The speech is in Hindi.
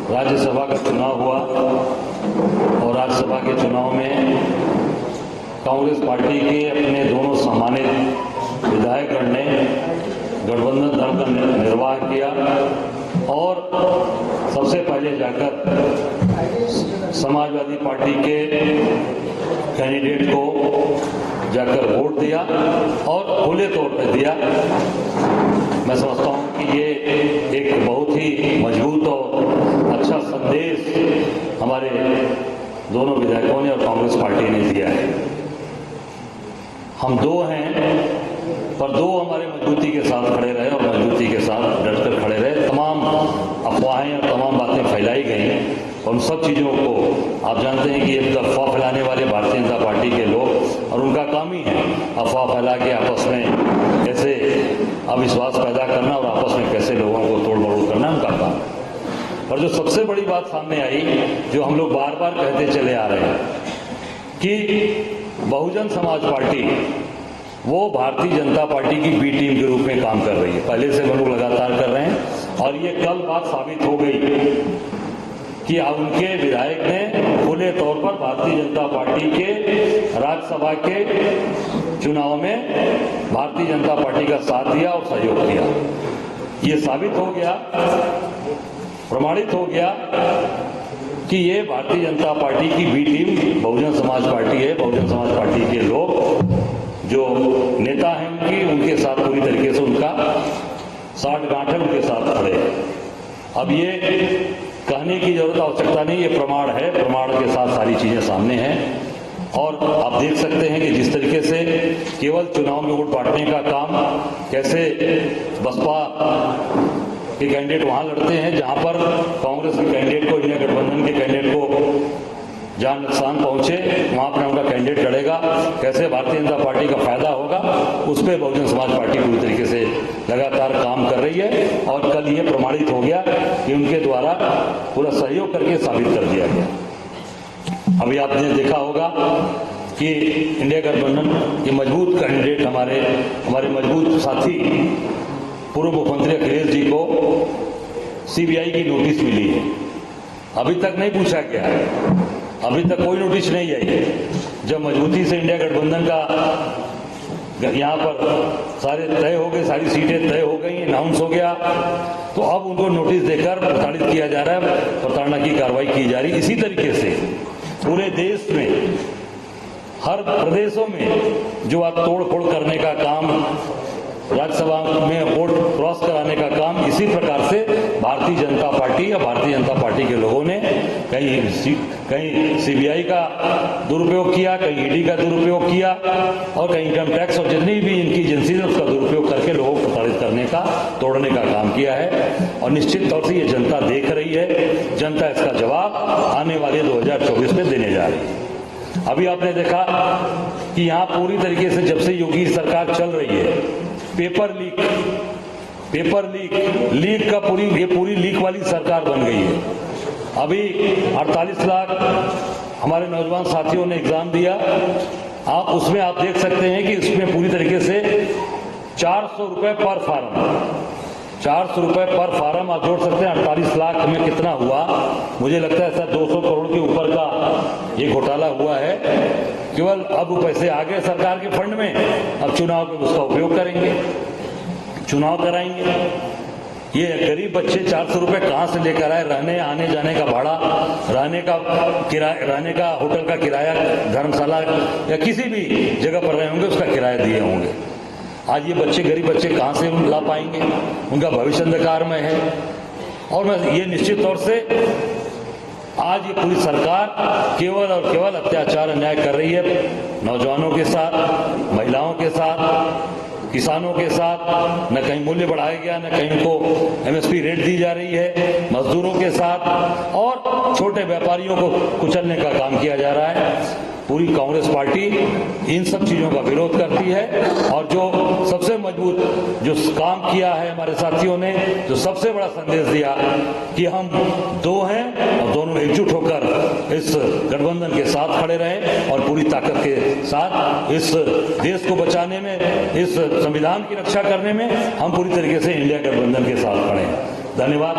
राज्यसभा का चुनाव हुआ और राज्यसभा के चुनाव में कांग्रेस पार्टी के अपने दोनों सम्मानित विधायकगण ने गठबंधन दल का निर्वाह किया और सबसे पहले जाकर समाजवादी पार्टी के कैंडिडेट को जाकर वोट दिया और खुले तौर पर दिया। मैं समझता हूं कि ये एक बहुत ही मजबूत और अच्छा संदेश हमारे दोनों विधायकों ने और कांग्रेस पार्टी ने दिया है। हम दो हैं, पर दो हमारे मजबूती के साथ खड़े रहे और मजबूती के साथ डटकर खड़े रहे। तमाम अफवाहें और तमाम बातें फैलाई गई और उन सब चीज़ों को आप जानते हैं कि एक अफवाह फैलाने वाले भारतीय जनता पार्टी के लोग, और उनका काम ही है अफवाह फैला के आपस में कैसे अविश्वास पैदा करना और आपस में कैसे लोगों को तोड़ मरोड़ करना, उनका काम। पर जो सबसे बड़ी बात सामने आई, जो हम लोग बार बार कहते चले आ रहे हैं कि बहुजन समाज पार्टी वो भारतीय जनता पार्टी की बी टीम के रूप में काम कर रही है। पहले से हम लोग लगातार कर रहे हैं और ये कल बात साबित हो गई कि उनके विधायक ने खुले तौर पर भारतीय जनता पार्टी के राज्यसभा के चुनाव में भारतीय जनता पार्टी का साथ दिया और सहयोग किया। ये साबित हो गया, प्रमाणित हो गया कि ये भारतीय जनता पार्टी की B team Bahujan Samaj party है। बहुजन समाज पार्टी के लोग जो नेता हैं उनके साथ पूरी तरीके से उनका साठ-गांठ है, उनके साथ खड़े हैं। अब ये कहने की जरूरत आवश्यकता नहीं, ये प्रमाण है, प्रमाण के साथ सारी चीजें सामने हैं। और आप देख सकते हैं कि जिस तरीके से केवल चुनाव में वोट बांटने का काम, कैसे बसपा के कैंडिडेट वहां लड़ते हैं जहां पर कांग्रेस के कैंडिडेट को, इंडिया गठबंधन के कैंडिडेट को जहां नुकसान पहुंचे वहां पर उनका कैंडिडेट लड़ेगा, कैसे भारतीय जनता पार्टी का फायदा होगा, उस पर बहुजन समाज पार्टी पूरी तरीके से लगातार काम कर रही है। और कल ये प्रमाणित हो गया कि उनके द्वारा पूरा सहयोग करके साबित कर दिया गया। अभी आपने देखा होगा कि इंडिया गठबंधन के मजबूत कैंडिडेट, हमारे मजबूत साथी पूर्व मुख्यमंत्री अखिलेश जी को सीबीआई की नोटिस मिली है। अभी तक नहीं पूछा गया है, अभी तक कोई नोटिस नहीं आई। जब मजबूती से इंडिया गठबंधन का यहाँ पर सारे तय हो गए, सारी सीटें तय हो गई, अनाउंस हो गया, तो अब उनको नोटिस देकर प्रताड़ित किया जा रहा है, प्रताड़ना की कार्रवाई की जा रही है। इसी तरीके से पूरे देश में हर प्रदेशों में जो आप तोड़ फोड़ करने का काम, राज्यसभा में वोट क्रॉस कराने का काम, इसी प्रकार से भारतीय जनता पार्टी या भारतीय जनता पार्टी के लोगों ने कहीं सीबीआई का दुरुपयोग किया, कहीं ईडी का दुरुपयोग किया और कहीं इनकम टैक्स और जितनी भी इनकी एजेंसी है उसका दुरुपयोग करके लोगों को प्रताड़ित करने का, तोड़ने का काम किया है। और निश्चित तौर से ये जनता देख रही है, जनता इसका जवाब आने वाले 2024 में देने जा रही है। अभी आपने देखा कि यहाँ पूरी तरीके से जब से योगी सरकार चल रही है, पेपर लीक का पूरी लीक वाली सरकार बन गई है। अभी 48 लाख हमारे नौजवान साथियों ने एग्जाम दिया, आप उसमें आप देख सकते हैं कि इसमें पूरी तरीके से 400 रुपए पर फार्म, 400 रुपए पर फार्म आप जोड़ सकते हैं। 48 लाख में कितना हुआ? मुझे लगता है सर 200 करोड़ के ऊपर का ये घोटाला हुआ है। केवल अब पैसे आ गए सरकार के फंड में, अब चुनाव में उसका उपयोग करेंगे, चुनाव कराएंगे। ये गरीब बच्चे 400 रुपए कहां से लेकर आए? रहने आने जाने का भाड़ा, रहने का होटल का किराया, धर्मशाला या किसी भी जगह पर रहे होंगे उसका किराया दिए होंगे। आज ये बच्चे, गरीब बच्चे कहां से ला पाएंगे? उनका भविष्य अंधकार में है। और मैं ये निश्चित तौर से आज ये पूरी सरकार केवल और केवल अत्याचार अन्याय कर रही है, नौजवानों के साथ, महिलाओं के साथ, किसानों के साथ। न कहीं मूल्य बढ़ाया गया, न कहीं उनको एमएसपी रेट दी जा रही है, मजदूरों के साथ और छोटे व्यापारियों को कुचलने का काम किया जा रहा है। पूरी कांग्रेस पार्टी इन सब चीजों का विरोध करती है और जो सबसे मजबूत जो काम किया है हमारे साथियों ने, जो सबसे बड़ा संदेश दिया कि हम दो हैं और दोनों एकजुट होकर इस गठबंधन के साथ खड़े रहें और पूरी ताकत के साथ इस देश को बचाने में, इस संविधान की रक्षा करने में हम पूरी तरीके से इंडिया गठबंधन के साथ खड़े हैं। धन्यवाद।